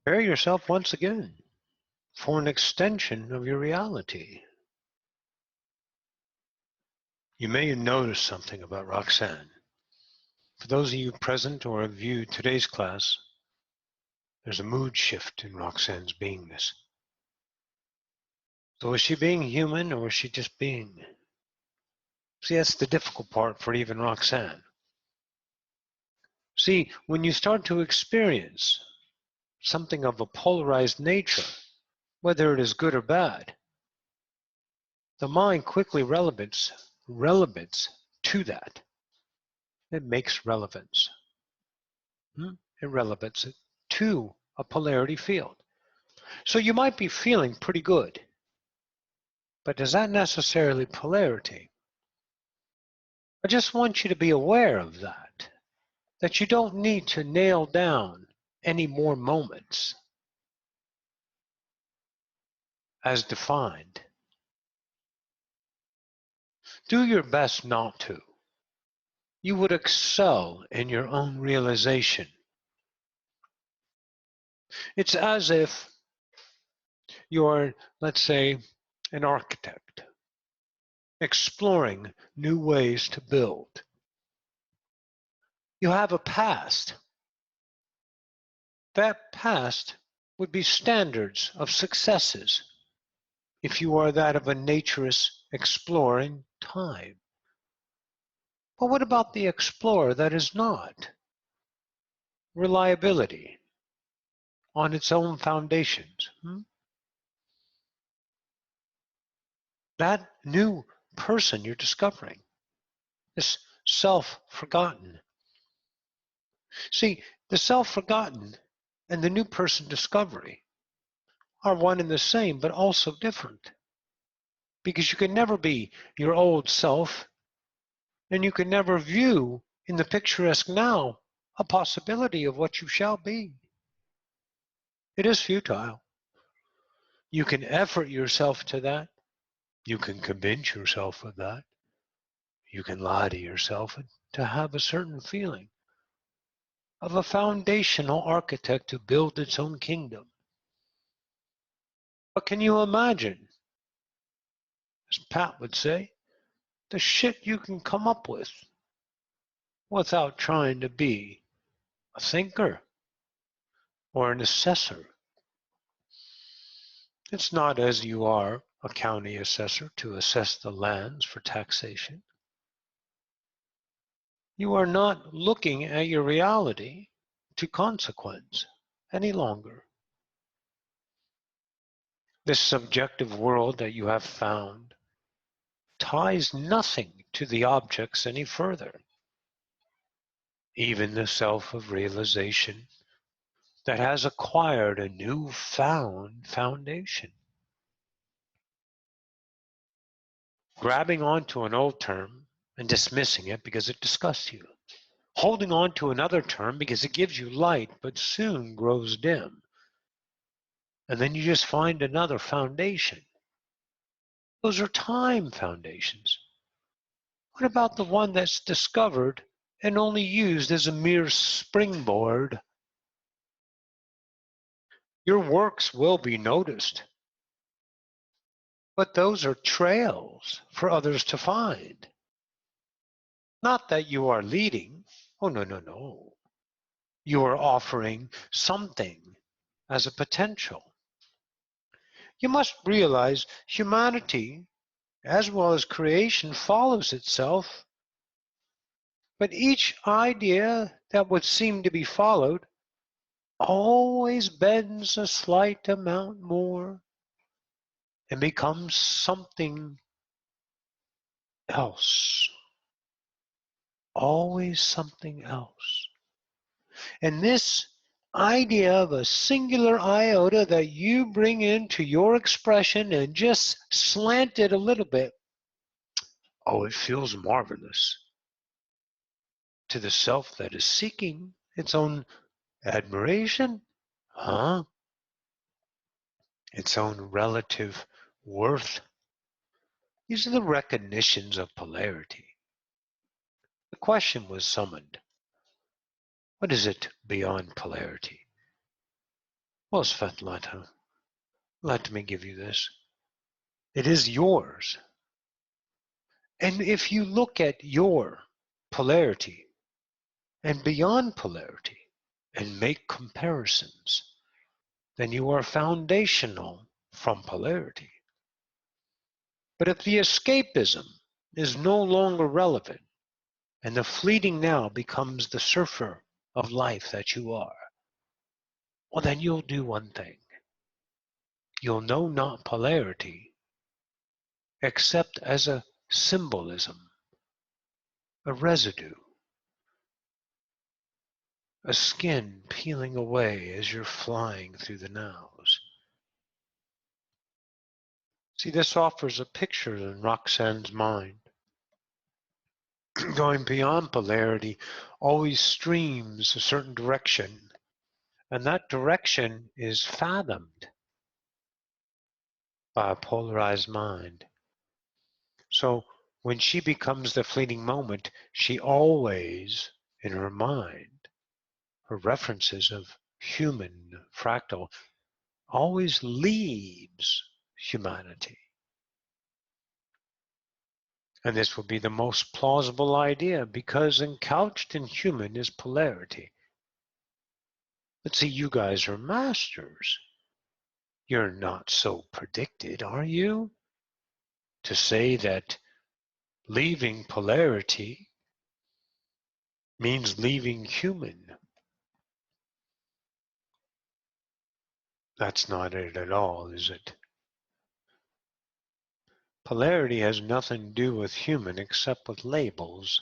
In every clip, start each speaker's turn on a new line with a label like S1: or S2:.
S1: Prepare yourself once again for an extension of your reality. You may have noticed something about Roxanne. For those of you present or have viewed today's class, there's a mood shift in Roxanne's beingness. So is she being human or is she just being? See, that's the difficult part for even Roxanne. See, when you start to experience something of a polarized nature, whether it is good or bad, the mind quickly relevance to that. It makes relevance. It relevance it to a polarity field. So you might be feeling pretty good, but is that necessarily polarity? I just want you to be aware of that you don't need to nail down any more moments as defined. Do your best not to. You would excel in your own realization. It's as if you're, let's say, an architect exploring new ways to build. You have a past. That past would be standards of successes if you are that of a naturist exploring time. But what about the explorer that is not? Reliability on its own foundations. That new person you're discovering, this self-forgotten. See, the self-forgotten and the new person discovery are one and the same, but also different. Because you can never be your old self, and you can never view in the picturesque now a possibility of what you shall be. It is futile. You can effort yourself to that. You can convince yourself of that. You can lie to yourself to have a certain feeling of a foundational architect to build its own kingdom. But can you imagine, as Pat would say, the shit you can come up with without trying to be a thinker or an assessor? It's not as you are a county assessor to assess the lands for taxation. You are not looking at your reality to consequence any longer. This subjective world that you have found ties nothing to the objects any further. Even the self of realization that has acquired a newfound foundation. Grabbing onto an old term and dismissing it because it disgusts you. Holding on to another term because it gives you light but soon grows dim. And then you just find another foundation. Those are time foundations. What about the one that's discovered and only used as a mere springboard? Your works will be noticed, but those are trails for others to find. Not that you are leading. Oh, no, no, no. You are offering something as a potential. You must realize humanity, as well as creation, follows itself. But each idea that would seem to be followed always bends a slight amount more and becomes something else. Always something else. And this idea of a singular iota that you bring into your expression and just slant it a little bit, oh, it feels marvelous to the self that is seeking its own admiration, its own relative worth. These are the recognitions of polarity. The question was summoned. What is it beyond polarity? Well, Svetlana, let me give you this. It is yours. And if you look at your polarity and beyond polarity and make comparisons, then you are foundational from polarity. But if the escapism is no longer relevant and the fleeting now becomes the surfer of life that you are, well, then you'll do one thing. You'll know not polarity except as a symbolism, a residue, a skin peeling away as you're flying through the nows. See, this offers a picture in Roxanne's mind. Going beyond polarity always streams a certain direction, and that direction is fathomed by a polarized mind. So when she becomes the fleeting moment, she always, in her mind, her references of human fractal, always leaves humanity. And this would be the most plausible idea because encouched in human is polarity. But see, you guys are masters. You're not so predicted, are you? To say that leaving polarity means leaving human. That's not it at all, is it? Polarity has nothing to do with human except with labels.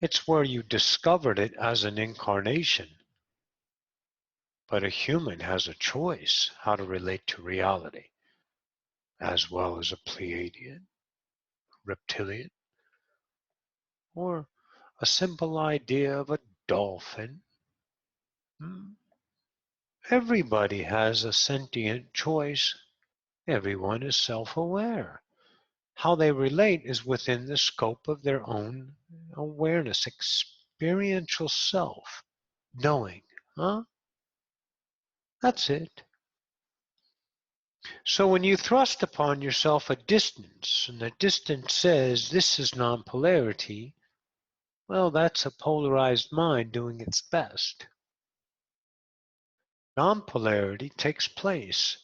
S1: It's where you discovered it as an incarnation. But a human has a choice how to relate to reality, as well as a Pleiadian, reptilian, or a simple idea of a dolphin. Everybody has a sentient choice. Everyone is self-aware. How they relate is within the scope of their own awareness, experiential self, knowing. Huh? That's it. So when you thrust upon yourself a distance, and the distance says this is non-polarity, well, that's a polarized mind doing its best. Non-polarity takes place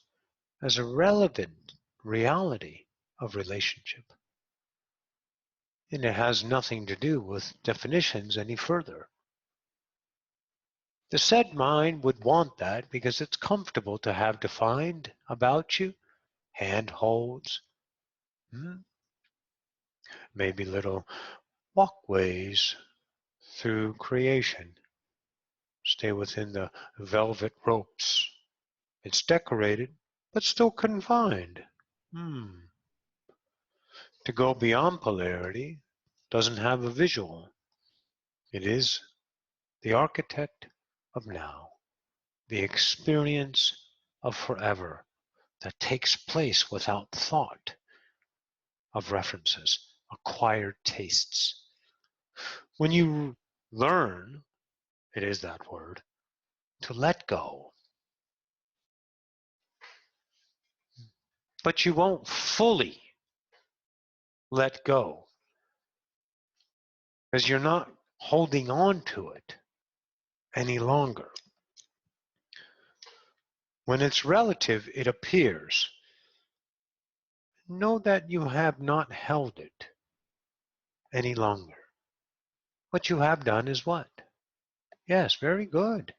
S1: as a relevant reality of relationship. And it has nothing to do with definitions any further. The said mind would want that because it's comfortable to have defined about you handholds, maybe little walkways through creation. Stay within the velvet ropes. It's decorated, but still confined. To go beyond polarity doesn't have a visual. It is the architect of now, the experience of forever that takes place without thought of references, acquired tastes. When you learn, it is that word, to let go, but you won't fully let go because you're not holding on to it any longer. When it's relative, it appears. Know that you have not held it any longer. What you have done is what? Yes, very good.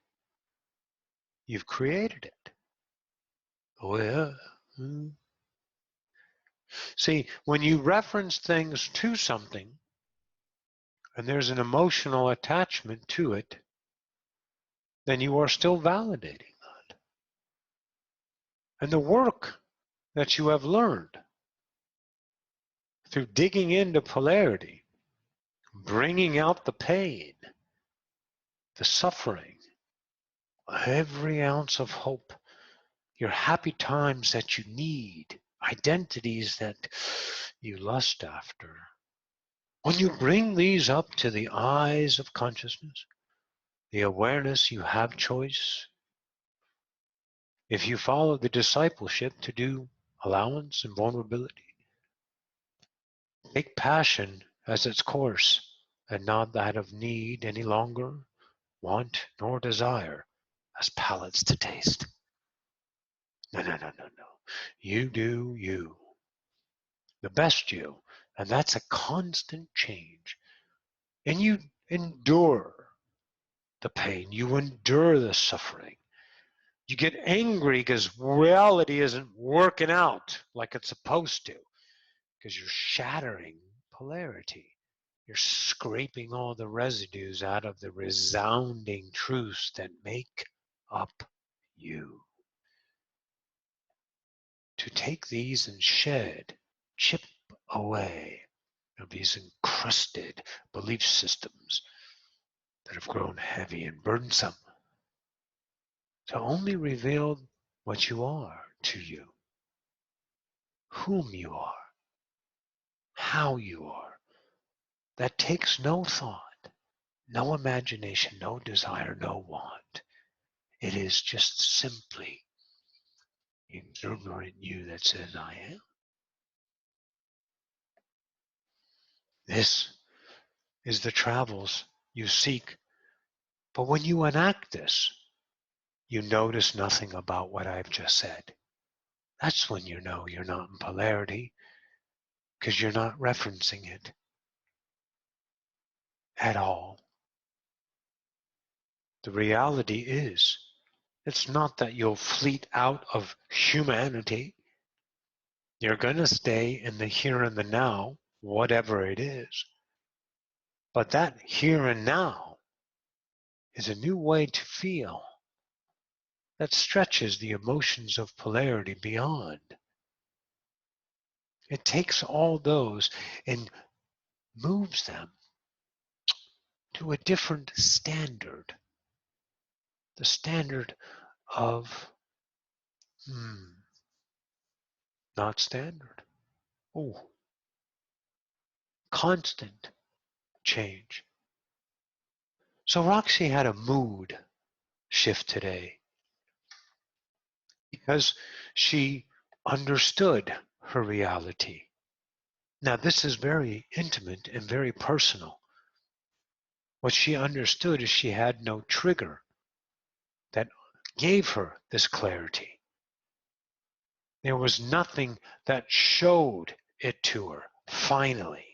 S1: You've created it. Oh, yeah. See, when you reference things to something, and there's an emotional attachment to it, then you are still validating that. And the work that you have learned through digging into polarity, bringing out the pain, the suffering, every ounce of hope, your happy times that you need, identities that you lust after. When you bring these up to the eyes of consciousness, the awareness you have choice, If you follow the discipleship to do allowance and vulnerability, take passion as its course, and not that of need any longer, want nor desire as palates to taste. No, no, no, no, no. You do you, the best you, and that's a constant change. And you endure the pain, you endure the suffering. You get angry because reality isn't working out like it's supposed to, because you're shattering polarity. You're scraping all the residues out of the resounding truths that make up you. To take these and shed, chip away of these encrusted belief systems that have grown heavy and burdensome, to only reveal what you are to you, whom you are, how you are. That takes no thought, no imagination, no desire, no want. It is just simply the exuberant you that says, I am. This is the travels you seek. But when you enact this, you notice nothing about what I've just said. That's when you know you're not in polarity, because you're not referencing it at all. The reality is, it's not that you'll fleet out of humanity. You're going to stay in the here and the now, whatever it is. But that here and now is a new way to feel that stretches the emotions of polarity beyond. It takes all those and moves them to a different standard, the standard of not standard. Oh, constant change. So Roxy had a mood shift today because she understood her reality. Now, this is very intimate and very personal. What she understood is she had no trigger that gave her this clarity. There was nothing that showed it to her, finally.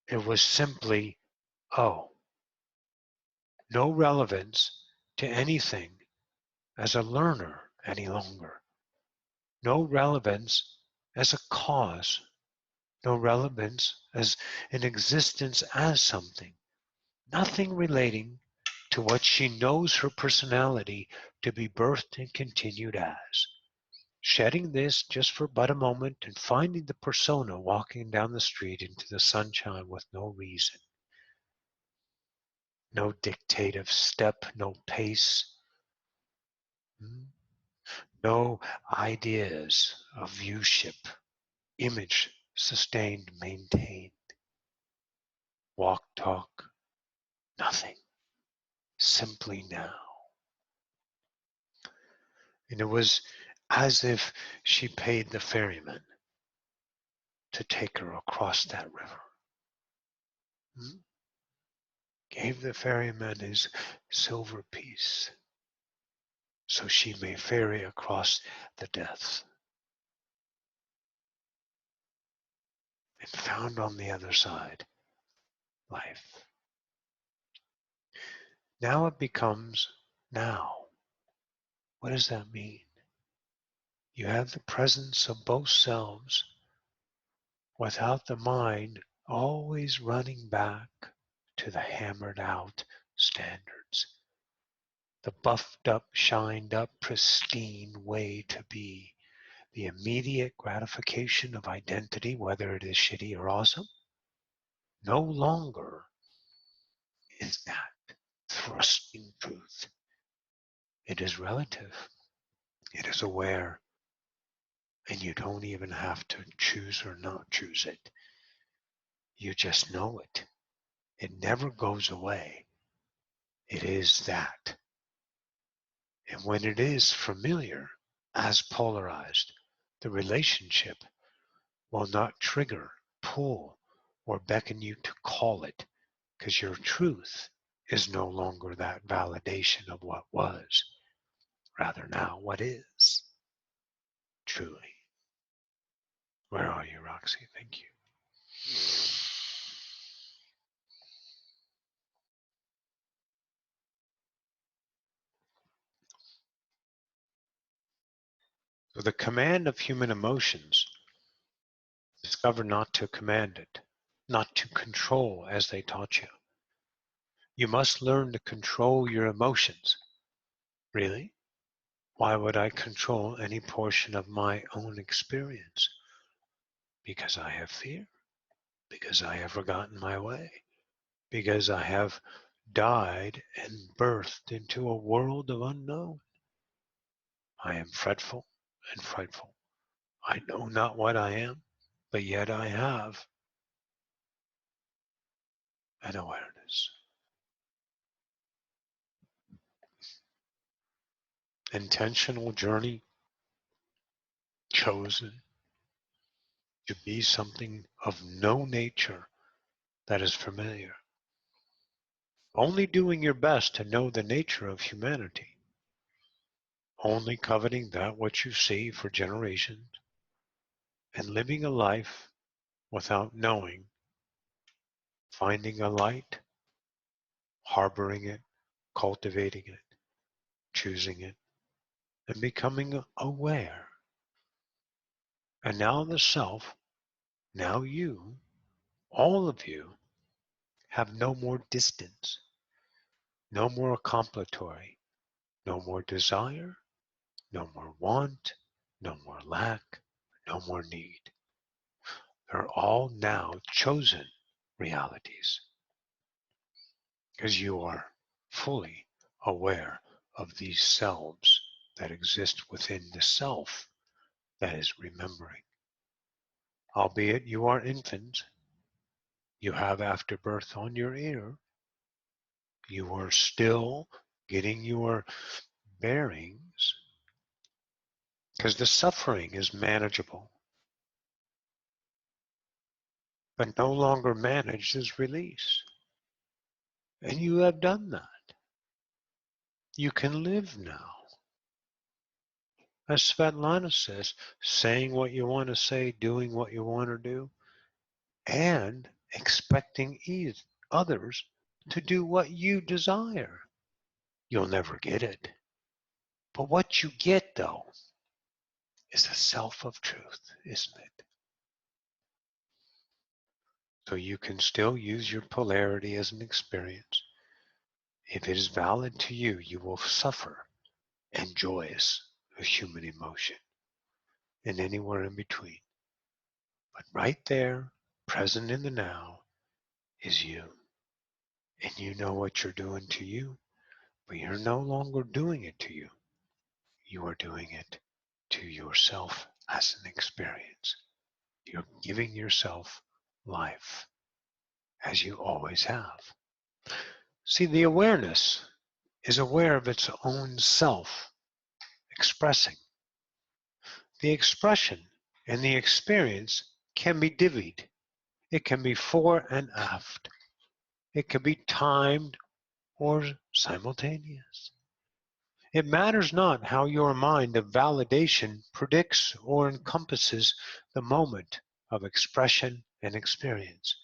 S1: It was simply, oh, no relevance to anything as a learner any longer. No relevance as a cause. No relevance as an existence as something. Nothing relating to what she knows her personality to be birthed and continued as. Shedding this just for but a moment and finding the persona walking down the street into the sunshine with no reason. No dictate of step, no pace, no ideas of viewship, image sustained, maintained. Walk, talk, nothing. Simply now. And it was as if she paid the ferryman to take her across that river. Gave the ferryman his silver piece so she may ferry across the depths. And found on the other side life. Now it becomes now. What does that mean? You have the presence of both selves without the mind always running back to the hammered out standards. The buffed up, shined up, pristine way to be. The immediate gratification of identity, whether it is shitty or awesome, no longer is that thrusting truth. It is relative. It is aware. And you don't even have to choose or not choose it. You just know it. It never goes away. It is that. And when it is familiar, as polarized, the relationship will not trigger, pull, or beckon you to call it, because your truth is no longer that validation of what was, rather now what is, truly. Where are you, Roxy? Thank you. So the command of human emotions, discover not to command it, not to control as they taught you. You must learn to control your emotions. Really? Why would I control any portion of my own experience? Because I have fear, because I have forgotten my way, because I have died and birthed into a world of unknown. I am fretful and frightful. I know not what I am, but yet I have an awareness. Intentional journey chosen to be something of no nature that is familiar. Only doing your best to know the nature of humanity. Only coveting that which you see for generations and living a life without knowing, finding a light, harboring it, cultivating it, choosing it, and becoming aware. And now the self, now you, all of you, have no more distance, no more accompletory, no more desire, no more want, no more lack, no more need. They're all now chosen realities because you are fully aware of these selves that exist within the self that is remembering. Albeit you are infants, you have afterbirth on your ear, you are still getting your bearings because the suffering is manageable, but no longer managed is release. And you have done that. You can live now. As Svetlana says, saying what you want to say, doing what you want to do, and expecting others to do what you desire. You'll never get it. But what you get, though, is the self of truth, isn't it? So you can still use your polarity as an experience. If it is valid to you, you will suffer and joyous a human emotion and anywhere in between. But right there, present in the now, is you. And you know what you're doing to you, but you're no longer doing it to you. You are doing it to yourself as an experience. You're giving yourself life as you always have. See, the awareness is aware of its own self expressing. The expression and the experience can be divvied. It can be fore and aft. It can be timed or simultaneous. It matters not how your mind of validation predicts or encompasses the moment of expression and experience.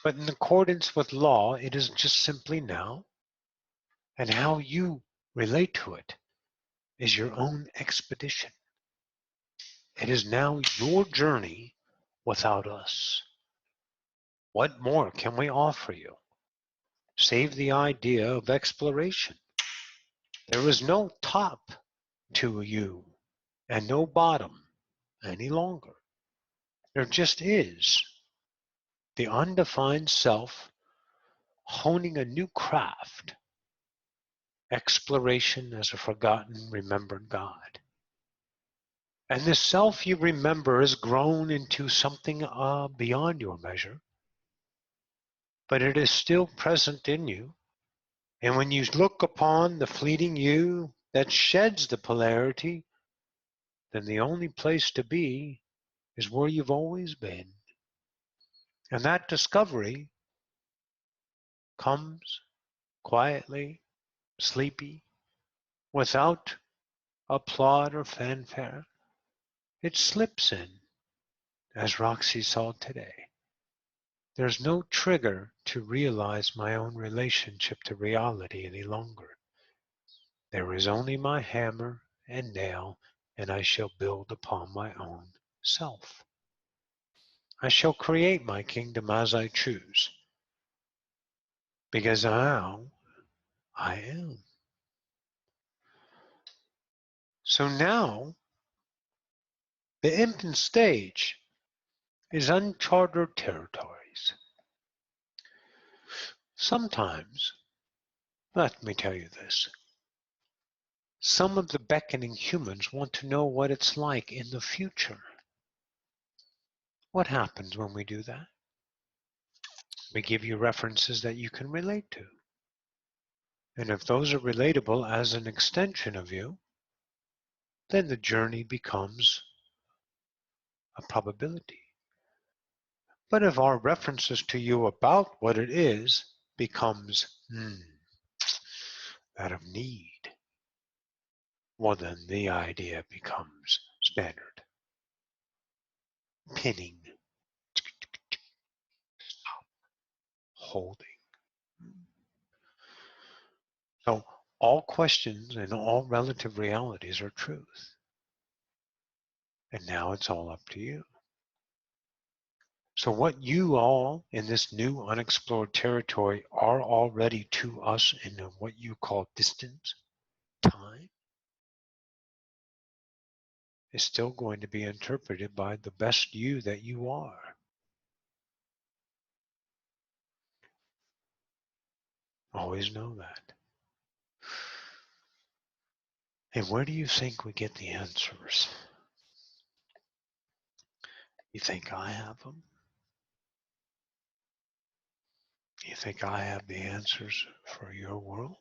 S1: But in accordance with law, it is just simply now, and how you relate to it is your own expedition. It is now your journey without us. What more can we offer you, save the idea of exploration? There is no top to you and no bottom any longer. There just is the undefined self honing a new craft, exploration as a forgotten, remembered God. And the self you remember has grown into something beyond your measure, but it is still present in you. And when you look upon the fleeting you that sheds the polarity, then the only place to be is where you've always been. And that discovery comes quietly, sleepy, without applaud or fanfare. It slips in, as Roxy saw today. There's no trigger to realize my own relationship to reality any longer. There is only my hammer and nail, and I shall build upon my own self. I shall create my kingdom as I choose, because now I am. So now, the infant stage is uncharted territories. Sometimes, let me tell you this, some of the beckoning humans want to know what it's like in the future. What happens when we do that? We give you references that you can relate to. And if those are relatable as an extension of you, then the journey becomes a probability. But if our references to you about what it is becomes that of need, well then the idea becomes standard. Pinning, holding. So all questions and all relative realities are truth. And now it's all up to you. So what you all in this new unexplored territory are already to us in what you call distance, time, is still going to be interpreted by the best you that you are. Always know that. And where do you think we get the answers? You think I have them? You think I have the answers for your world?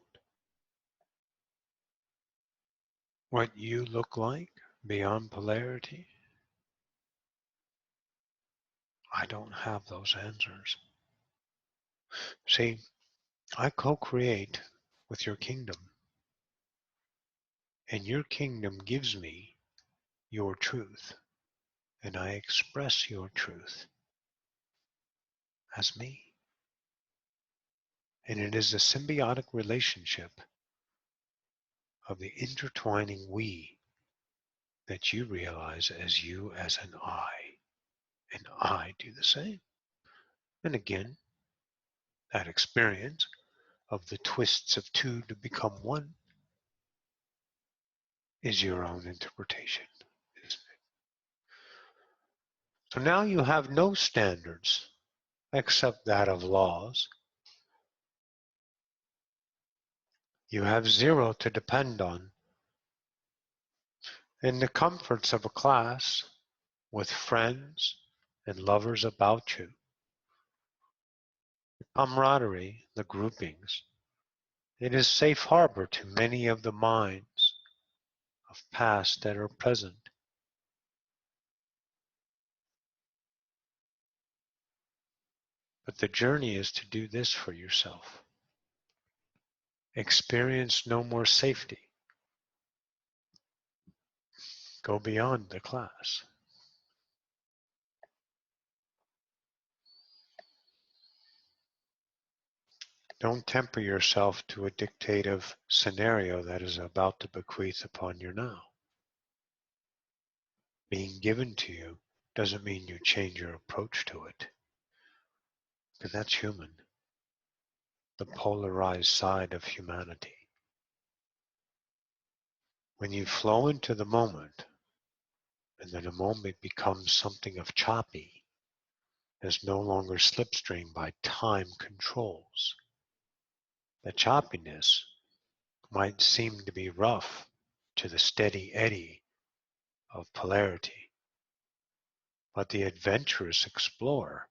S1: What you look like beyond polarity? I don't have those answers. See, I co-create with your kingdom, and your kingdom gives me your truth, and I express your truth as me. And it is a symbiotic relationship of the intertwining we that you realize as you as an I, and I do the same. And again, that experience of the twists of two to become one is your own interpretation, isn't it? So now you have no standards except that of laws. You have zero to depend on. In the comforts of a class, with friends and lovers about you, the camaraderie, the groupings, it is safe harbor to many of the minds of past that are present. But the journey is to do this for yourself. Experience no more safety. Go beyond the class. Don't temper yourself to a dictative scenario that is about to bequeath upon you now. Being given to you doesn't mean you change your approach to it, because that's human, the polarized side of humanity. When you flow into the moment, and then the moment becomes something of choppy, is no longer slipstream by time controls. The choppiness might seem to be rough to the steady eddy of polarity, but the adventurous explorer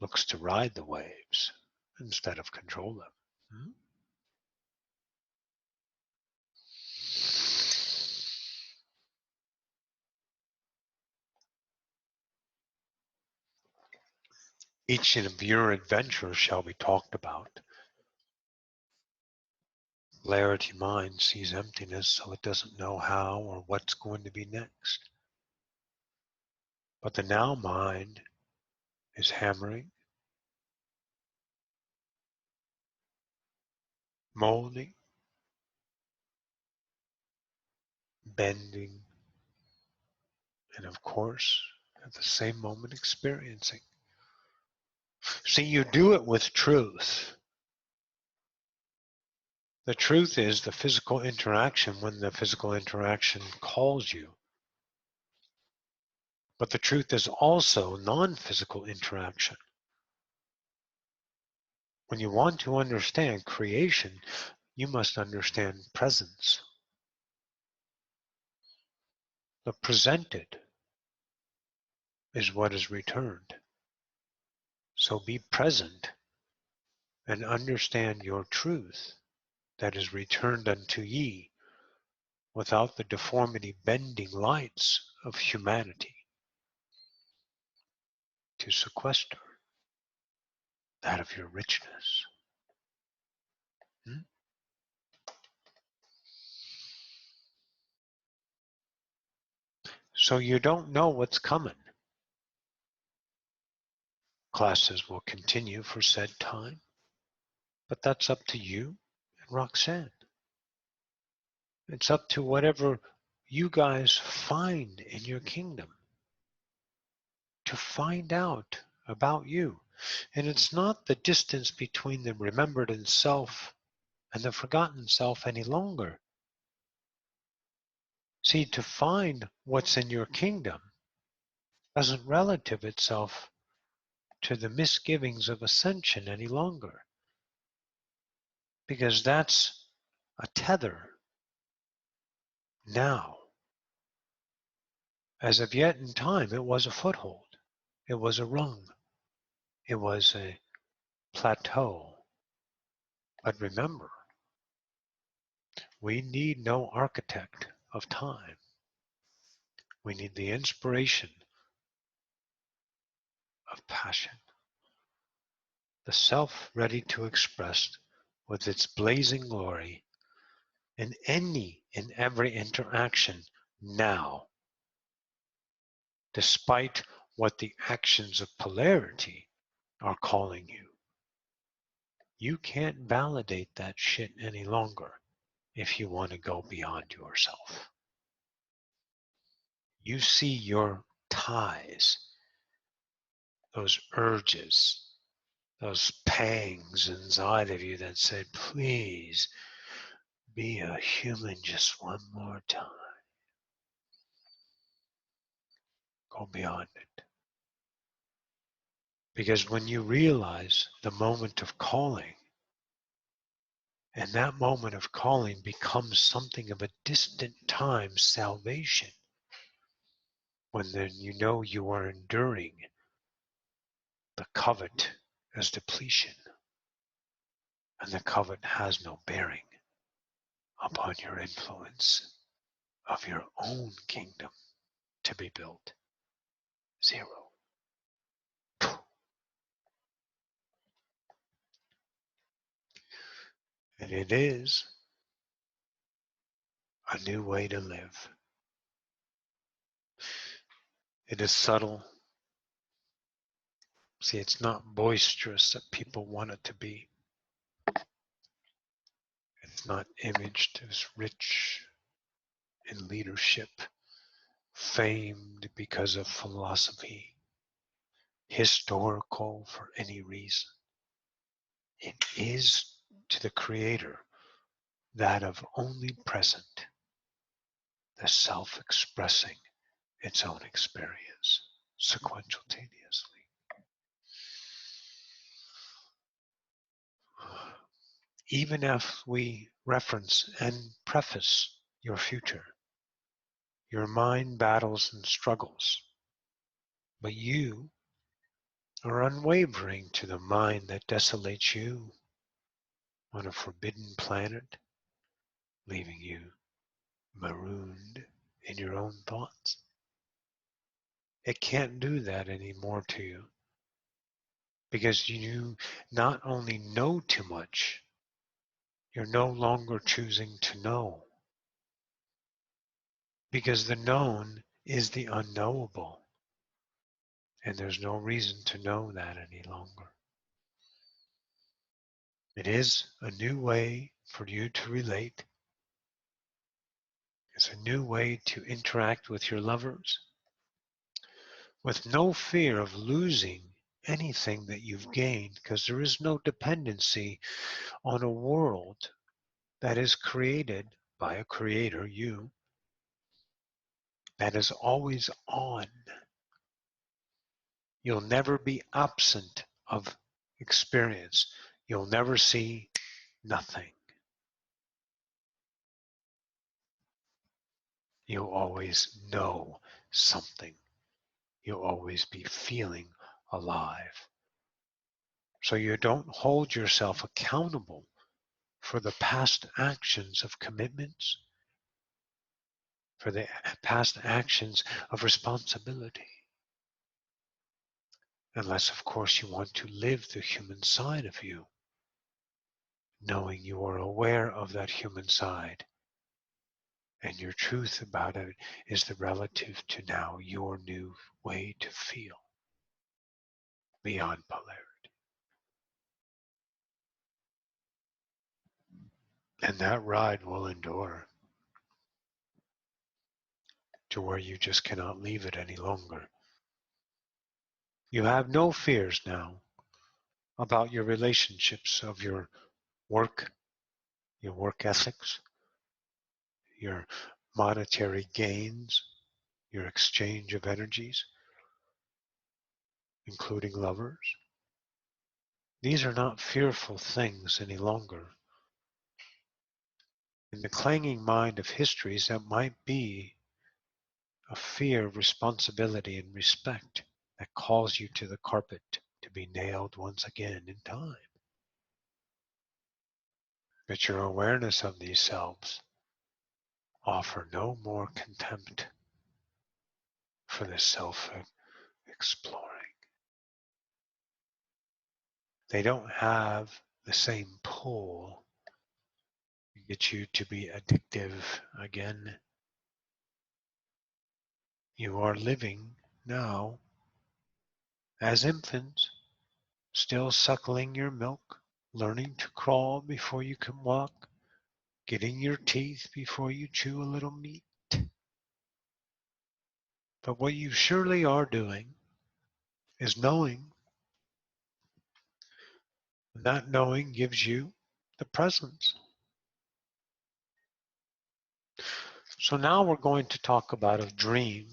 S1: looks to ride the waves instead of control them. Each of your adventures shall be talked about. Polarity mind sees emptiness, so it doesn't know how or what's going to be next. But the now mind is hammering, molding, bending, and of course, at the same moment experiencing. See, you do it with truth. The truth is the physical interaction when the physical interaction calls you. But the truth is also non-physical interaction. When you want to understand creation, you must understand presence. The presented is what is returned. So be present and understand your truth that is returned unto ye without the deformity bending lights of humanity to sequester that of your richness. So you don't know what's coming. Classes will continue for said time, but that's up to you and Roxanne. It's up to whatever you guys find in your kingdom to find out about you. And it's not the distance between the remembered self and the forgotten self any longer. See, to find what's in your kingdom doesn't relative itself to the misgivings of ascension any longer, because that's a tether now. As of yet in time, it was a foothold, it was a rung, it was a plateau. But remember, we need no architect of time. We need the inspiration of passion, the self ready to express with its blazing glory in any and every interaction now, despite what the actions of polarity are calling you. You can't validate that shit any longer if you want to go beyond yourself. You see your ties, those urges, those pangs inside of you that said, please be a human just one more time. Go beyond it. Because when you realize the moment of calling, and that moment of calling becomes something of a distant time salvation, when then you know you are enduring the covet as depletion, and the covet has no bearing upon your influence of your own kingdom to be built. Zero. And it is a new way to live. It is subtle. See, it's not boisterous that people want it to be. It's not imaged as rich in leadership, famed because of philosophy, historical for any reason. It is to the Creator that of only present, the self expressing its own experience sequentialtaneously. Even if we reference and preface your future, your mind battles and struggles, but you are unwavering to the mind that desolates you on a forbidden planet, leaving you marooned in your own thoughts. It can't do that anymore to you because you not only know too much, you're no longer choosing to know, because the known is the unknowable, and there's no reason to know that any longer. It is a new way for you to relate. It's a new way to interact with your lovers with no fear of losing anything that you've gained, because there is no dependency on a world that is created by a creator, you, that is always on. You'll never be absent of experience. You'll never see nothing. You'll always know something. You'll always be feeling alive. So you don't hold yourself accountable for the past actions of commitments, for the past actions of responsibility. Unless, of course, you want to live the human side of you, knowing you are aware of that human side, and your truth about it is the relative to now your new way to feel beyond polarity. And that ride will endure to where you just cannot leave it any longer. You have no fears now about your relationships of your work ethics, your monetary gains, your exchange of energies, including lovers. These are not fearful things any longer. In the clanging mind of histories, that might be a fear of responsibility and respect that calls you to the carpet to be nailed once again in time. But your awareness of these selves offer no more contempt for the self-exploring. They don't have the same pull to get you to be addictive again. You are living now as infants, still suckling your milk, learning to crawl before you can walk, getting your teeth before you chew a little meat. But what you surely are doing is knowing. That knowing gives you the presence. So now we're going to talk about a dream,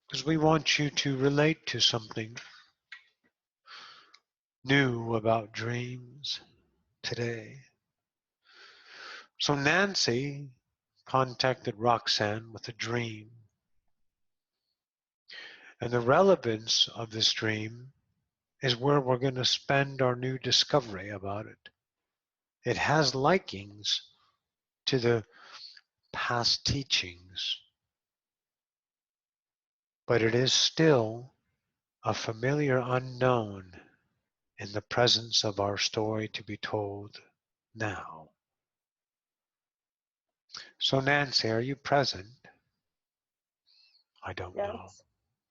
S1: because we want you to relate to something new about dreams today. So Nancy contacted Roxanne with a dream. And the relevance of this dream is where we're going to spend our new discovery about it. It has likings to the past teachings, but it is still a familiar unknown in the presence of our story to be told now. So Nancy, are you present? I don't know.
S2: Yes,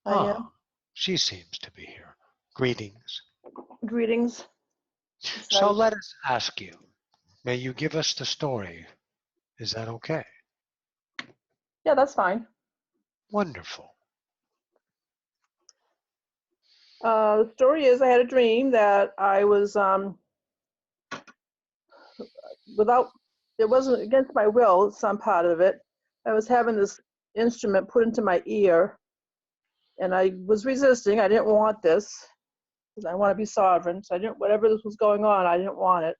S2: I am.
S1: She seems to be here. Greetings.
S2: Greetings.
S1: So let us ask you, may you give us the story? Is that okay?
S2: Yeah, that's fine.
S1: Wonderful.
S2: The story is I had a dream that I was it wasn't against my will, some part of it. I was having this instrument put into my ear, and I was resisting. I didn't want this because I want to be sovereign. So I didn't, whatever this was going on, I didn't want it.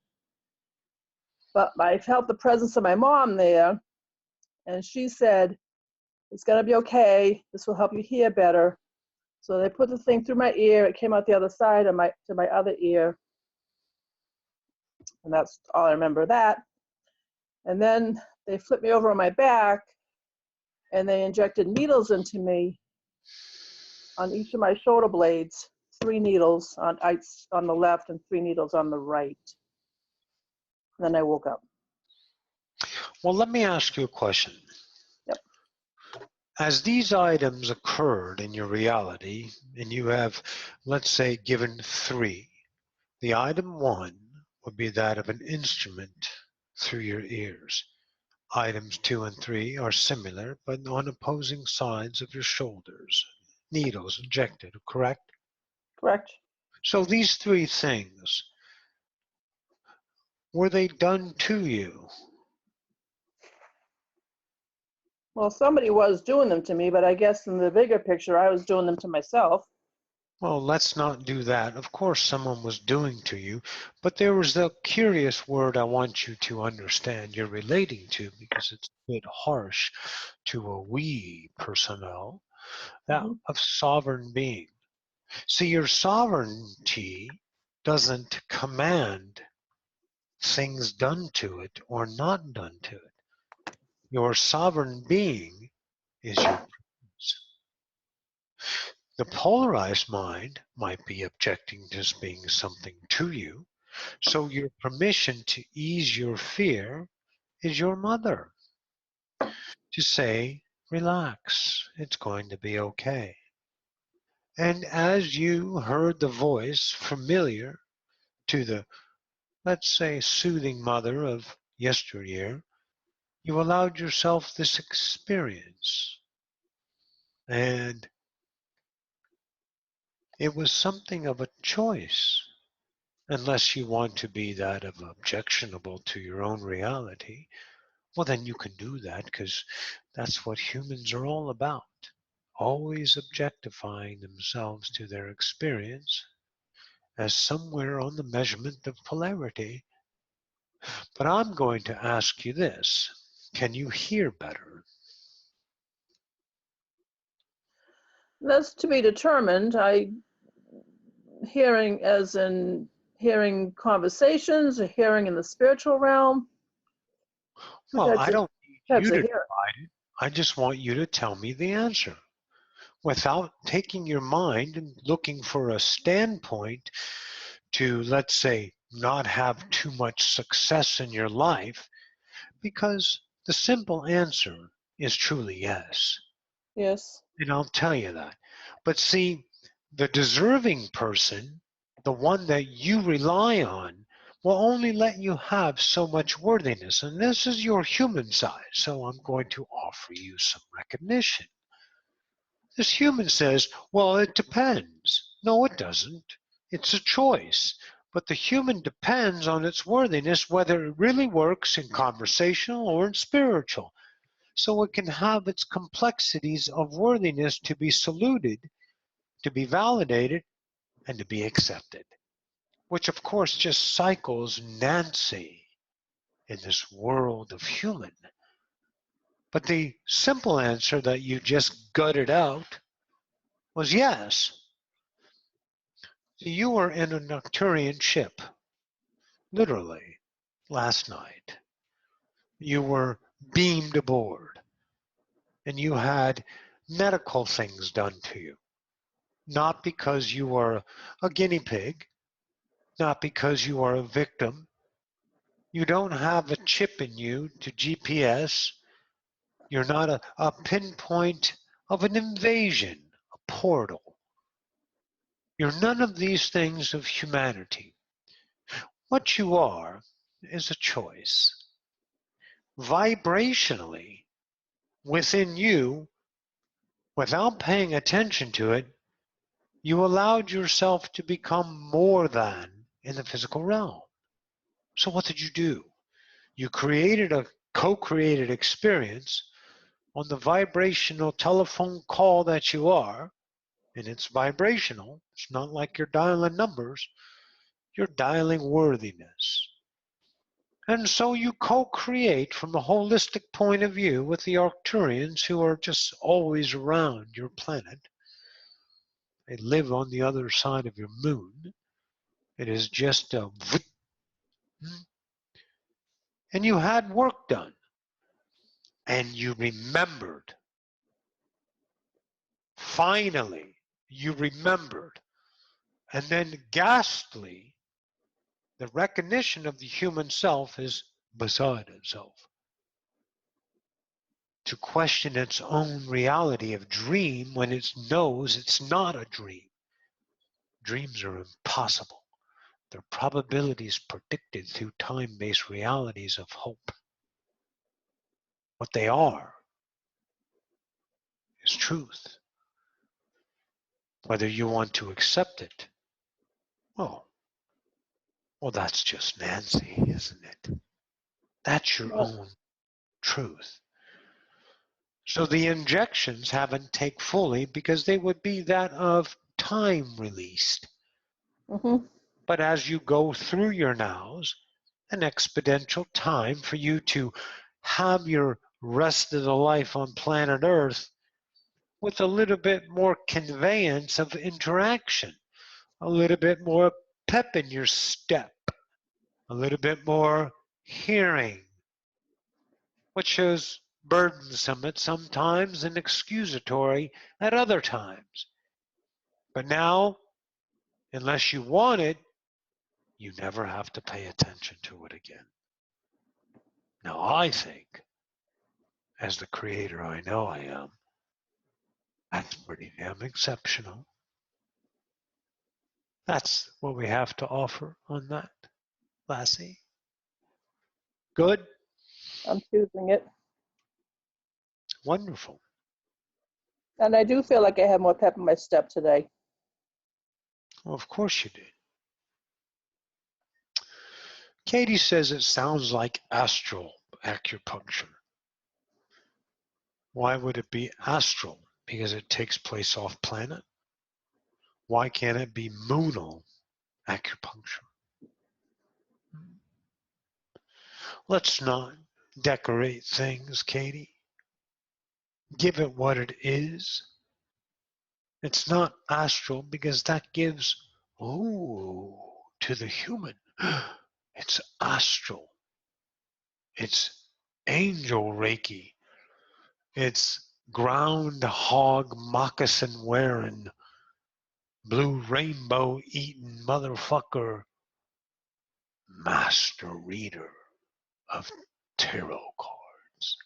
S2: But I felt the presence of my mom there, and she said, "It's gonna be okay. This will help you hear better." So they put the thing through my ear. It came out the other side of to my other ear. And that's all I remember of that. And then they flipped me over on my back and they injected needles into me on each of my shoulder blades. 3 needles on the left and 3 needles on the right. And then I woke up.
S1: Well, let me ask you a question.
S2: Yep.
S1: As these items occurred in your reality, and you have, let's say, given 3, the item 1 would be that of an instrument through your ears. Items 2 and 3 are similar, but on opposing sides of your shoulders. Needles injected, correct?
S2: Correct.
S1: So these 3 things, were they done to you?
S2: Well, somebody was doing them to me, but I guess in the bigger picture, I was doing them to myself.
S1: Well, let's not do that. Of course, someone was doing to you, but there was the curious word I want you to understand you're relating to, because it's a bit harsh to a we personnel, that
S2: Mm-hmm.
S1: of sovereign being. See, your sovereignty doesn't command things done to it or not done to it. Your sovereign being is your presence. The polarized mind might be objecting to being something to you, so your permission to ease your fear is your mother. To say, relax, it's going to be okay. And as you heard the voice familiar to the, let's say, soothing mother of yesteryear, you allowed yourself this experience. And it was something of a choice, unless you want to be that of objectionable to your own reality. Well, then you can do that, because that's what humans are all about. Always objectifying themselves to their experience as somewhere on the measurement of polarity. But I'm going to ask you this. Can you hear better?
S2: That's to be determined. Hearing as in hearing conversations or hearing in the spiritual realm. What
S1: Well, I don't need
S2: types
S1: you
S2: of
S1: to
S2: hearing?
S1: divide it. I just want you to tell me the answer without taking your mind and looking for a standpoint to, let's say, not have too much success in your life, because the simple answer is truly yes.
S2: Yes.
S1: And I'll tell you that. But see, the deserving person, the one that you rely on, will only let you have so much worthiness. And this is your human side. So I'm going to offer you some recognition. This human says, well, it depends. No, it doesn't. It's a choice. But the human depends on its worthiness, whether it really works in conversational or in spiritual. So it can have its complexities of worthiness to be saluted, to be validated, and to be accepted, which of course just cycles Nancy in this world of human. But the simple answer that you just gutted out was yes. You were in a Nocturian ship, literally, last night. You were beamed aboard, and you had medical things done to you. Not because you are a guinea pig, not because you are a victim. You don't have a chip in you to GPS. You're not a pinpoint of an invasion, a portal. You're none of these things of humanity. What you are is a choice. Vibrationally, within you, without paying attention to it, you allowed yourself to become more than in the physical realm. So what did you do? You created a co-created experience on the vibrational telephone call that you are, and it's vibrational. It's not like you're dialing numbers. You're dialing worthiness. And so you co-create from a holistic point of view with the Arcturians, who are just always around your planet. They live on the other side of your moon. It is just a and you had work done, and you remembered. Finally, you remembered And then ghastly, the recognition of the human self is beside itself. To question its own reality of dream when it knows it's not a dream. Dreams are impossible. Their probabilities predicted through time-based realities of hope. What they are is truth. Whether you want to accept it, well, that's just Nancy, isn't it? That's your
S2: Yep.
S1: own truth. So the injections haven't taken fully because they would be that of time released.
S2: Mm-hmm.
S1: But as you go through your nows, an exponential time for you to have your rest of the life on planet Earth with a little bit more conveyance of interaction, a little bit more pep in your step, a little bit more hearing, which is burdensome at some times and excusatory at other times. But now, unless you want it, you never have to pay attention to it again. Now, I think, as the creator I know I am, that's pretty damn exceptional. That's what we have to offer on that, Lassie. Good?
S2: I'm choosing it.
S1: Wonderful.
S2: And I do feel like I have more pep in my step today.
S1: Well, of course you did. Katie says it sounds like astral acupuncture. Why would it be astral? Because it takes place off planet? Why can't it be moonal acupuncture? Let's not decorate things, Katie. Give it what it is. It's not astral because that gives, to the human. It's astral. It's angel Reiki. It's groundhog moccasin wearing, blue rainbow eating motherfucker, master reader of tarot cards.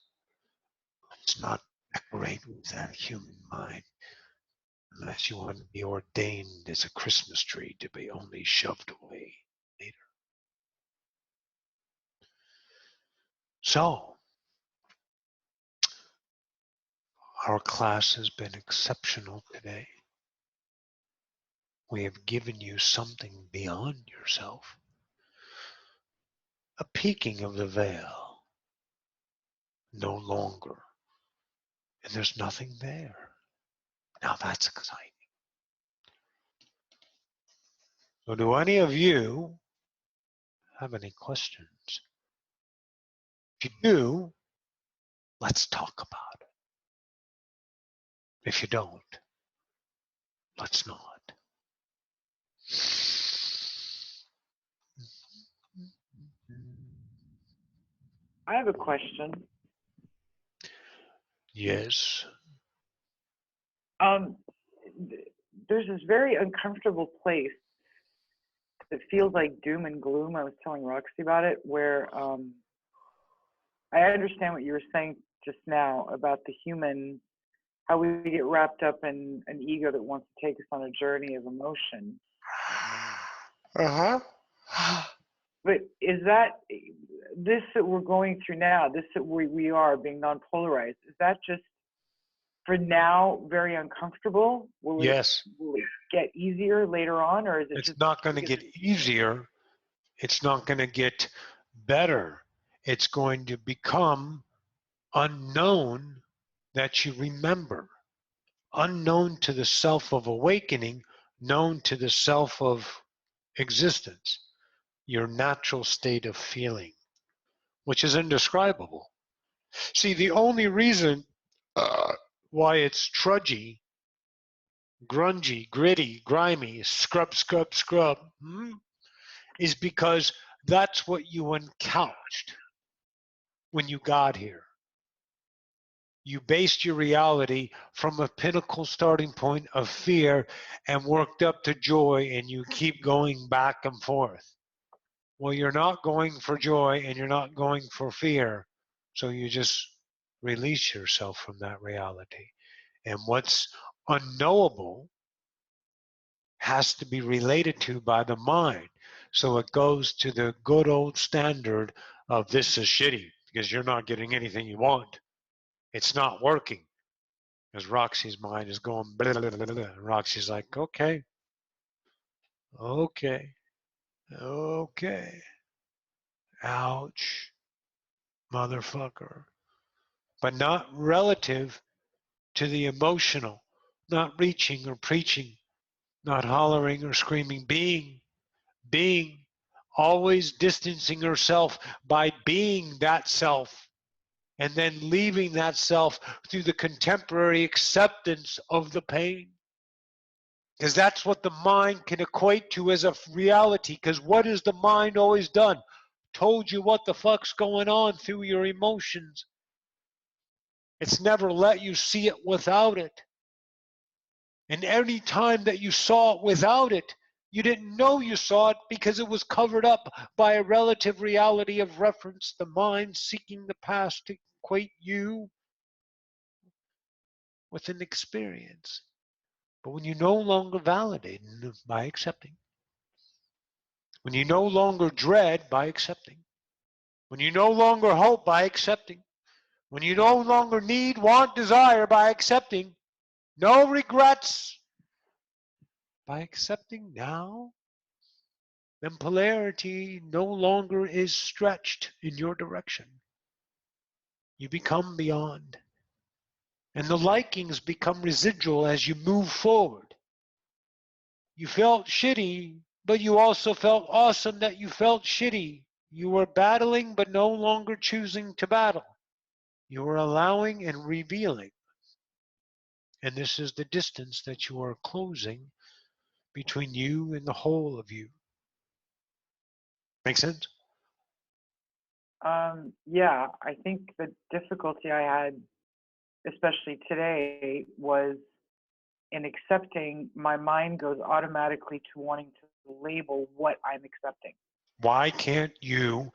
S1: Let's not decorate with that human mind unless you want to be ordained as a Christmas tree to be only shoved away later. So, our class has been exceptional today. We have given you something beyond yourself, a peeking of the veil, no longer, and there's nothing there. Now that's exciting. So do any of you have any questions? If you do, let's talk about it. If you don't, let's not.
S3: I have a question.
S1: Yes.
S3: There's this very uncomfortable place that feels like doom and gloom. I was telling Roxy about it, where I understand what you were saying just now about the human, how we get wrapped up in an ego that wants to take us on a journey of emotion.
S1: Uh-huh.
S3: But is that this that we're going through now, this that we are being non-polarized, is that just for now very uncomfortable? Will it get easier later on, or is it
S1: It's
S3: just
S1: not going to get easier. It's not going to get better. It's going to become unknown that you remember, unknown to the self of awakening, known to the self of existence, your natural state of feeling, which is indescribable. See, the only reason why it's trudgy, grungy, gritty, grimy, scrub, is because that's what you uncouched when you got here. You based your reality from a pinnacle starting point of fear and worked up to joy, and you keep going back and forth. Well, you're not going for joy and you're not going for fear, so you just release yourself from that reality. And what's unknowable has to be related to by the mind. So it goes to the good old standard of this is shitty because you're not getting anything you want. It's not working. Because Roxy's mind is going blah, blah, blah, blah. And Roxy's like, okay, okay, okay. Ouch, motherfucker. But not relative to the emotional, not reaching or preaching, not hollering or screaming, being, always distancing herself by being that self, and then leaving that self through the contemporary acceptance of the pain. Because that's what the mind can equate to as a reality. Because what has the mind always done? Told you what the fuck's going on through your emotions. It's never let you see it without it. And any time that you saw it without it, you didn't know you saw it because it was covered up by a relative reality of reference, the mind seeking the past to equate you with an experience. But when you no longer validate by accepting, when you no longer dread by accepting, when you no longer hope by accepting, when you no longer need, want, desire by accepting, no regrets by accepting now, then polarity no longer is stretched in your direction. You become beyond. And the likings become residual as you move forward. You felt shitty, but you also felt awesome that you felt shitty. You were battling, but no longer choosing to battle. You were allowing and revealing. And this is the distance that you are closing between you and the whole of you. Make sense?
S3: Yeah, I think the difficulty I had, especially today, was in accepting. My mind goes automatically to wanting to label what I'm accepting.
S1: Why can't you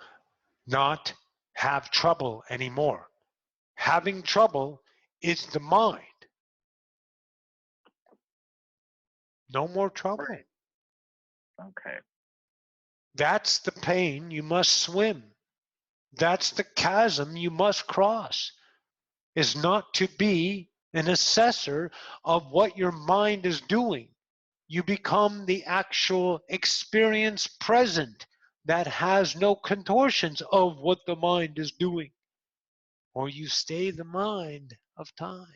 S1: not have trouble anymore? Having trouble is the mind. No more trouble.
S3: Right. Okay.
S1: That's the pain you must swim. That's the chasm you must cross, is not to be an assessor of what your mind is doing. You become the actual experience present that has no contortions of what the mind is doing. Or you stay the mind of time.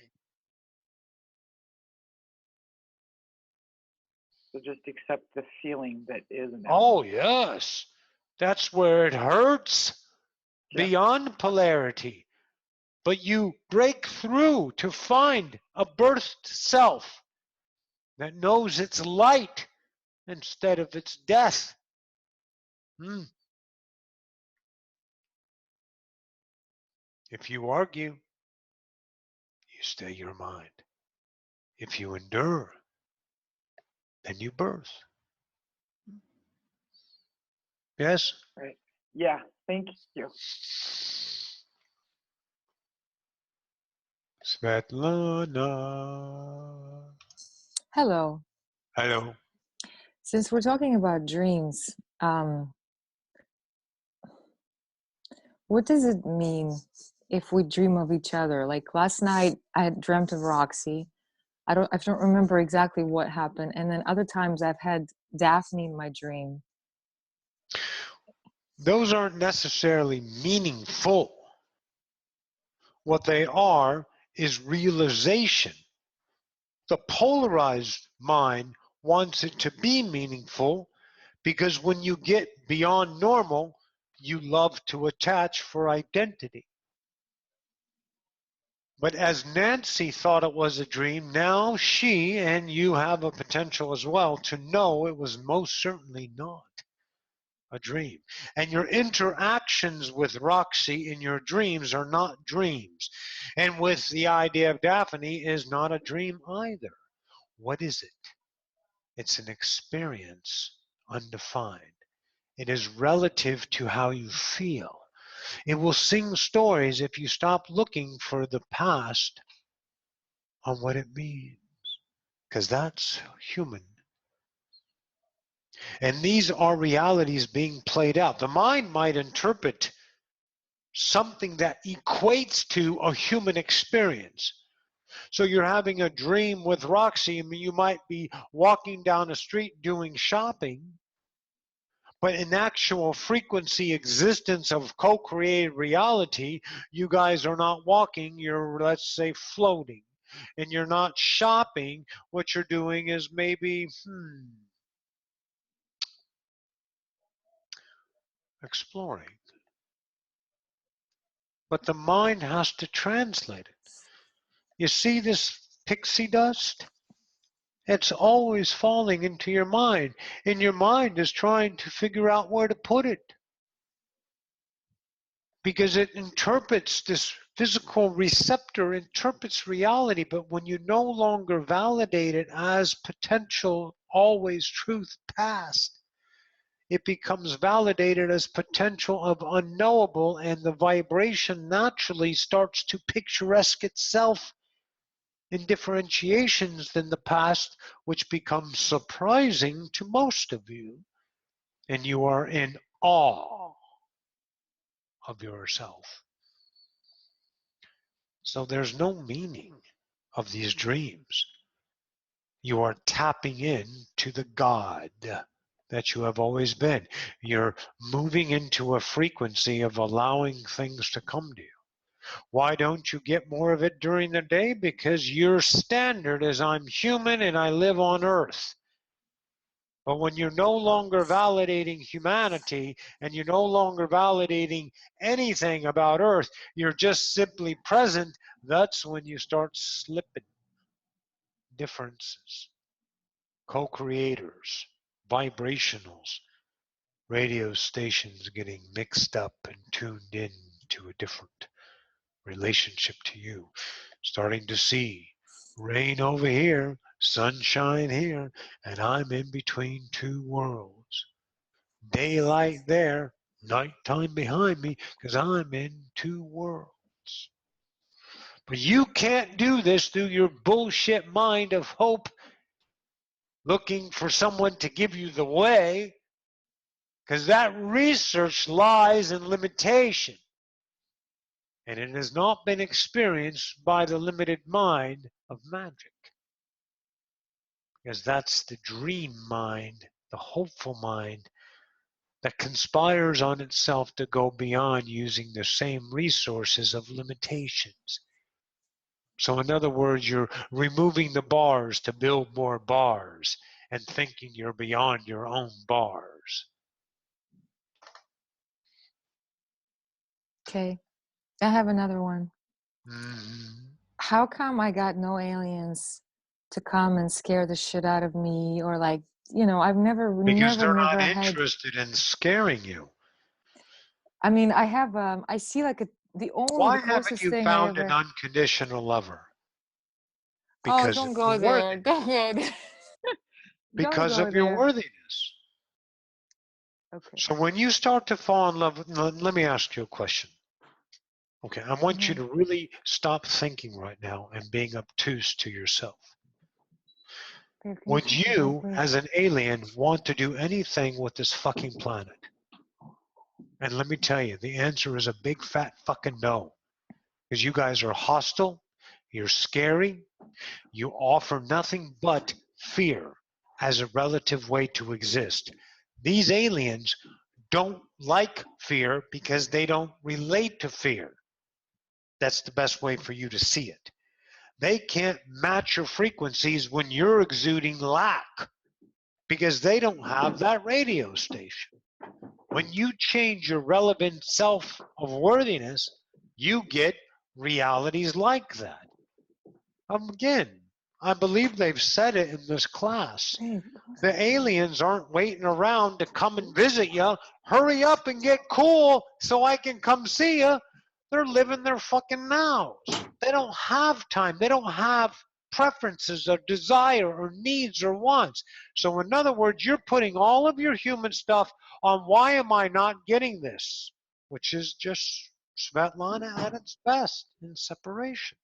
S3: So just accept the feeling that is now.
S1: Oh, yes. That's where it hurts beyond polarity. But you break through to find a birthed self that knows its light instead of its death. If you argue, you stay your mind. If you endure, then you birth. Yes?
S3: Right. Yeah, thank you.
S1: Svetlana.
S4: Hello.
S1: Hello.
S4: Since we're talking about dreams, what does it mean if we dream of each other? Like last night, I had dreamt of Roxy. I don't remember exactly what happened. And then other times I've had Daphne in my dream.
S1: Those aren't necessarily meaningful. What they are is realization. The polarized mind wants it to be meaningful because when you get beyond normal, you love to attach for identity. But as Nancy thought it was a dream, now she and you have a potential as well to know it was most certainly not a dream. And your interactions with Roxy in your dreams are not dreams. And with the idea of Daphne is not a dream either. What is it? It's an experience undefined. It is relative to how you feel. It will sing stories if you stop looking for the past on what it means, because that's human. And these are realities being played out. The mind might interpret something that equates to a human experience. So you're having a dream with Roxy, and you might be walking down a street doing shopping, but in actual frequency existence of co-created reality, you guys are not walking, you're, let's say, floating. And you're not shopping, what you're doing is maybe, exploring. But the mind has to translate it. You see this pixie dust? It's always falling into your mind, and your mind is trying to figure out where to put it. Because it interprets, this physical receptor interprets reality, but when you no longer validate it as potential, always truth past, it becomes validated as potential of unknowable, and the vibration naturally starts to picturesque itself in differentiations than the past, which becomes surprising to most of you, and you are in awe of yourself. So there's no meaning of these dreams. You are tapping in to the God that you have always been. You're moving into a frequency of allowing things to come to you. Why don't you get more of it during the day? Because your standard is I'm human and I live on earth. But when you're no longer validating humanity and you're no longer validating anything about earth, you're just simply present, that's when you start slipping. Differences, co-creators, vibrationals, radio stations getting mixed up and tuned in to a different relationship to you. Starting to see rain over here, sunshine here, and I'm in between two worlds. Daylight there, nighttime behind me, because I'm in two worlds. But you can't do this through your bullshit mind of hope, looking for someone to give you the way, because that research lies in limitation. And it has not been experienced by the limited mind of magic. Because that's the dream mind, the hopeful mind, that conspires on itself to go beyond using the same resources of limitations. So in other words, you're removing the bars to build more bars and thinking you're beyond your own bars.
S4: Okay, I have another one.
S1: Mm-hmm.
S4: How come I got no aliens to come and scare the shit out of me, or like, I've never
S1: Because they're not
S4: had.
S1: interested in scaring you.
S4: I mean, I have I see like the
S1: Why haven't
S4: closest
S1: you
S4: thing I
S1: found an
S4: ever.
S1: unconditional lover?
S4: Oh,
S1: Because of
S4: don't
S1: your
S4: go there. Don't
S1: worthiness.
S4: go there. Don't
S1: Because
S4: go
S1: of your
S4: there.
S1: worthiness.
S4: Okay.
S1: So when you start to fall in love, let me ask you a question. Okay, I want you
S4: Mhm.
S1: to really stop thinking right now and being obtuse to yourself.
S4: Babe, can you
S1: Would
S4: shut the door,
S1: you,
S4: please?
S1: as an alien, want to do anything with this fucking planet? And let me tell you, the answer is a big fat fucking no. Because you guys are hostile, you're scary, you offer nothing but fear as a relative way to exist. These aliens don't like fear because they don't relate to fear. That's the best way for you to see it. They can't match your frequencies when you're exuding lack because they don't have that radio station. When you change your relevant self of worthiness, you get realities like that. Again, I believe they've said it in this class.
S4: Babe,
S1: The aliens aren't waiting around to come and visit you. Hurry up and get cool so I can come see you. They're living their fucking nows. They don't have time. They don't have preferences or desire or needs or wants. So in other words, you're putting all of your human stuff on why am I not getting this? Which is just Svetlana at its best in separation.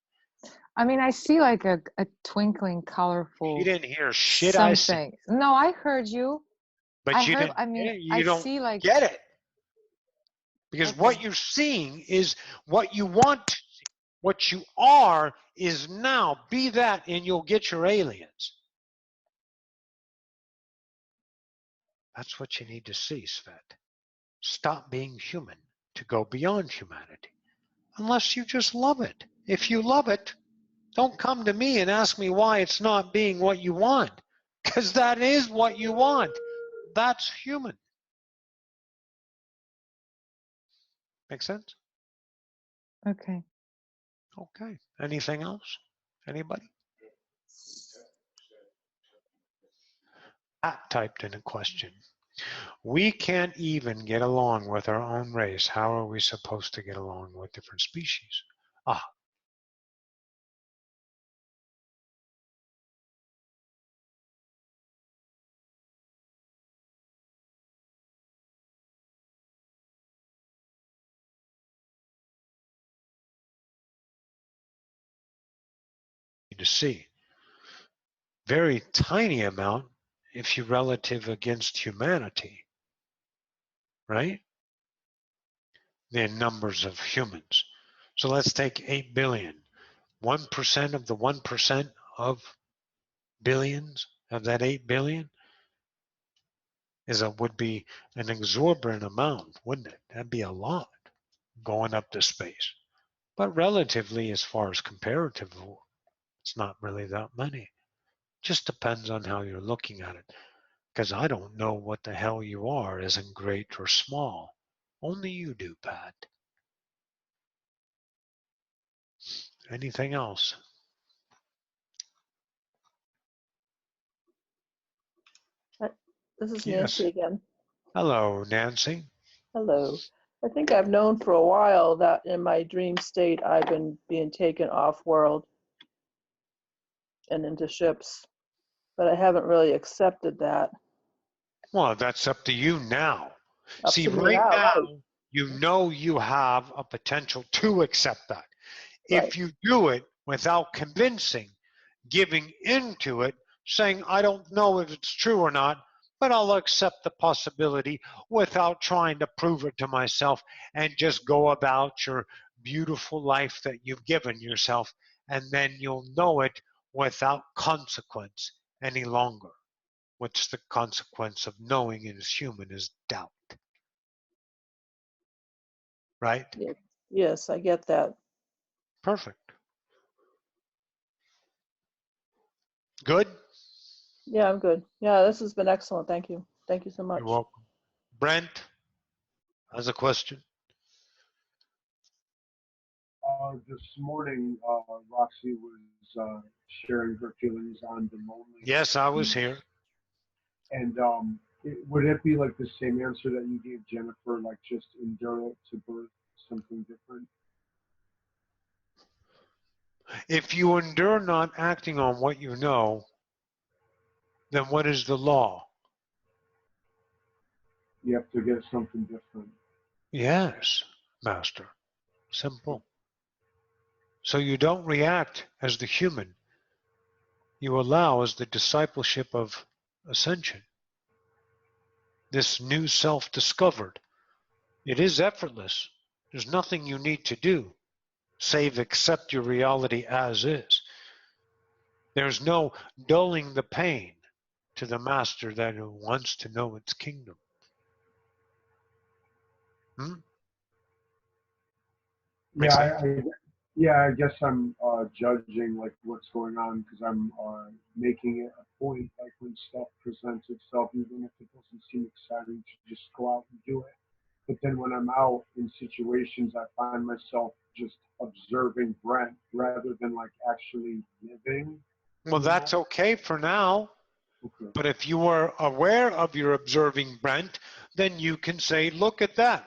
S4: I mean, I see like a twinkling,
S1: She
S4: colorful
S1: didn't hear shit I said,
S4: something. No, I heard you.
S1: but
S4: I
S1: you
S4: heard,
S1: didn't.
S4: I mean,
S1: You
S4: I
S1: don't
S4: see like,
S1: get it. Because
S4: okay,
S1: what you're seeing is what you want to see. What you are is now. Be that and you'll get your aliens. That's what you need to see, Svet. Stop being human to go beyond humanity. Unless you just love it. If you love it, don't come to me and ask me why it's not being what you want. Because that is what you want. That's human. Make sense?
S4: okay.
S1: Okay. Anything else? Anybody? Pat typed in a question. We can't even get along with our own race. How are we supposed to get along with different species? Ah, to see. Very tiny amount if you relative against humanity, right? The numbers of humans. So let's take 8 billion. 1% of the 1% of billions of that 8 billion would be an exorbitant amount, wouldn't it? That'd be a lot going up to space. But relatively, as far as comparative, it's not really that many. Just depends on how you're looking at it. Because I don't know what the hell you are isn't great or small. Only you do, Pat. Anything else?
S2: This is
S1: Yes.
S2: Nancy again.
S1: Hello, Nancy.
S2: Hello. I think I've known for a while that in my dream state I've been being taken off world and into ships, but I haven't really accepted that.
S1: Well, that's up to you now.
S2: Up
S1: See,
S2: to me
S1: right
S2: now,
S1: now,
S2: right?
S1: you know you have a potential to accept that.
S2: Right.
S1: If you do it without convincing, giving into it, saying, I don't know if it's true or not, but I'll accept the possibility without trying to prove it to myself and just go about your beautiful life that you've given yourself, and then you'll know it without consequence any longer. What's the consequence of knowing it is human is doubt, right?
S2: Yes, yes, I get that.
S1: Perfect. Good?
S2: Yeah, I'm good. Yeah, this has been excellent. Thank you. Thank you so
S1: You're
S2: much.
S1: welcome. Brent has a question.
S5: This morning, Roxy was sharing her feelings on the loneliness.
S1: Yes, I was here.
S5: And would it be like the same answer that you gave Jennifer, like just endure it to birth something different?
S1: If you endure not acting on what you know, then what is the law?
S5: You have to get something different.
S1: Yes, Master. Simple. So you don't react as the human. You allow as the discipleship of Ascension. This new self discovered. It is effortless. There's nothing you need to do save accept your reality as is. There's no dulling the pain to the master that wants to know its kingdom. Make sense?
S5: I guess I'm judging like what's going on because I'm making it a point, like when stuff presents itself, even if it doesn't seem exciting, to just go out and do it. But then when I'm out in situations, I find myself just observing Brent rather than like actually living.
S1: Well, that's okay for now.
S5: Okay.
S1: But if you are aware of your observing Brent, then you can say, look at that.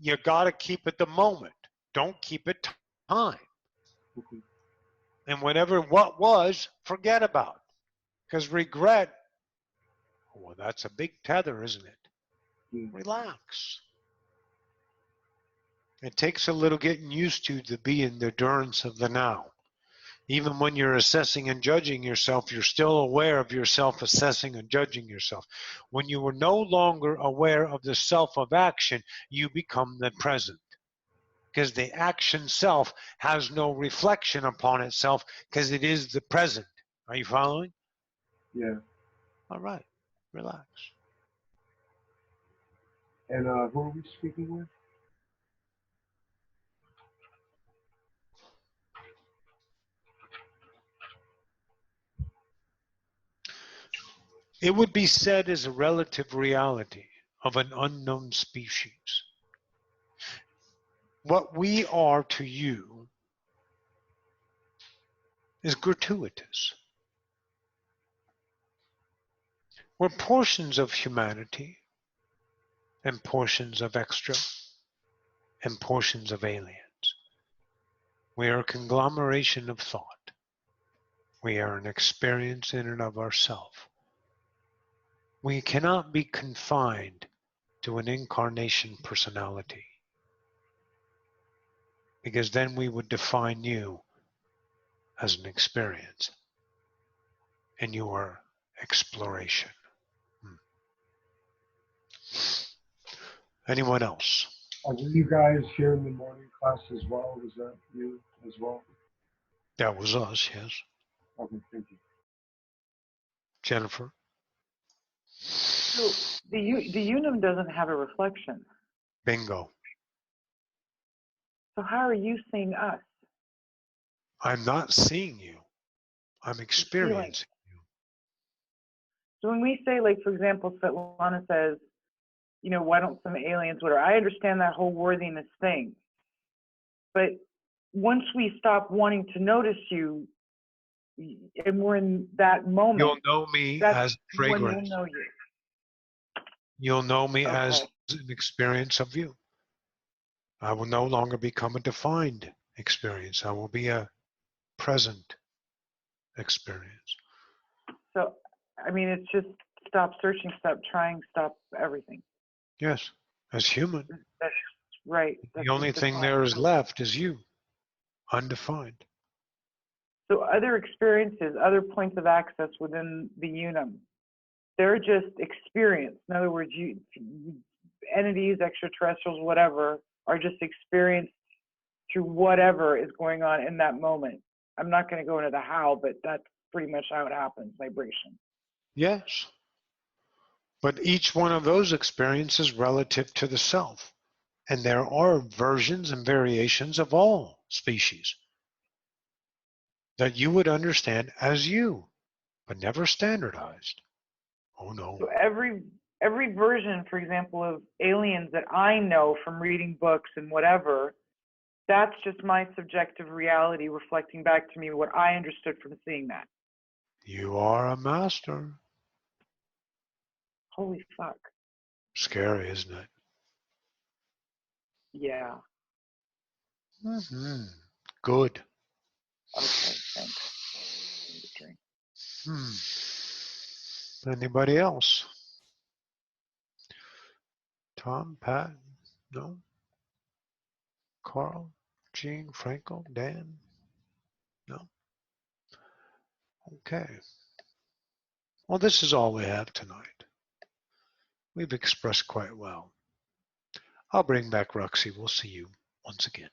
S1: You got to keep it the moment. Don't keep it time.
S5: Okay.
S1: And whatever what was, forget about. Because regret, well, that's a big tether, isn't it?
S5: Yeah.
S1: Relax. It takes a little getting used to be in the endurance of the now. Even when you're assessing and judging yourself, you're still aware of yourself assessing and judging yourself. When you are no longer aware of the self of action, you become the present. Because the action self has no reflection upon itself because it is the present. Are you following?
S5: Yeah.
S1: All right. Relax.
S5: And who are we speaking with?
S1: It would be said as a relative reality of an unknown species. What we are to you is gratuitous. We're portions of humanity and portions of extra and portions of aliens. We are a conglomeration of thought. We are an experience in and of ourselves. We cannot be confined to an incarnation personality because then we would define you as an experience and you are exploration. Anyone else?
S5: Were you guys here in the morning class as well? Was that you as well?
S1: That was us, yes.
S5: Okay, thank you.
S1: Jennifer?
S3: So the unum doesn't have a reflection.
S1: Bingo.
S3: So how are you seeing us?
S1: I'm not seeing you. I'm experiencing you.
S3: So when we say, like, for example, Svetlana says, you know, why don't some aliens, whatever, I understand that whole worthiness thing. But once we stop wanting to notice you, and we're in that moment,
S1: You'll know me
S3: that's
S1: as
S3: when we'll
S1: fragrance.
S3: know you.
S1: You'll know me as
S3: Okay.
S1: an experience of you. I will no longer become a defined experience. I will be a present experience.
S3: So, I mean, it's just stop searching, stop trying, stop everything.
S1: Yes, as human.
S3: That's right.
S1: The only thing there is left is you, undefined.
S3: So other experiences, other points of access within the unum, they're just experience. In other words, entities, extraterrestrials, whatever, are just experienced through whatever is going on in that moment. I'm not going to go into the how, but that's pretty much how it happens, vibration.
S1: Yes. But each one of those experiences relative to the self. And there are versions and variations of all species that you would understand as you, but never standardized. Oh no.
S3: So every version, for example, of aliens that I know from reading books and whatever, that's just my subjective reality reflecting back to me what I understood from seeing that.
S1: You are a master.
S3: Holy fuck.
S1: Scary, isn't it?
S3: Yeah.
S1: Mm-hmm. Good.
S3: Okay, thanks. Need a drink.
S1: Anybody else? Tom, Pat? No? Carl? Gene? Franco? Dan? No? Okay. Well, this is all we have tonight. We've expressed quite well. I'll bring back Roxy. We'll see you once again.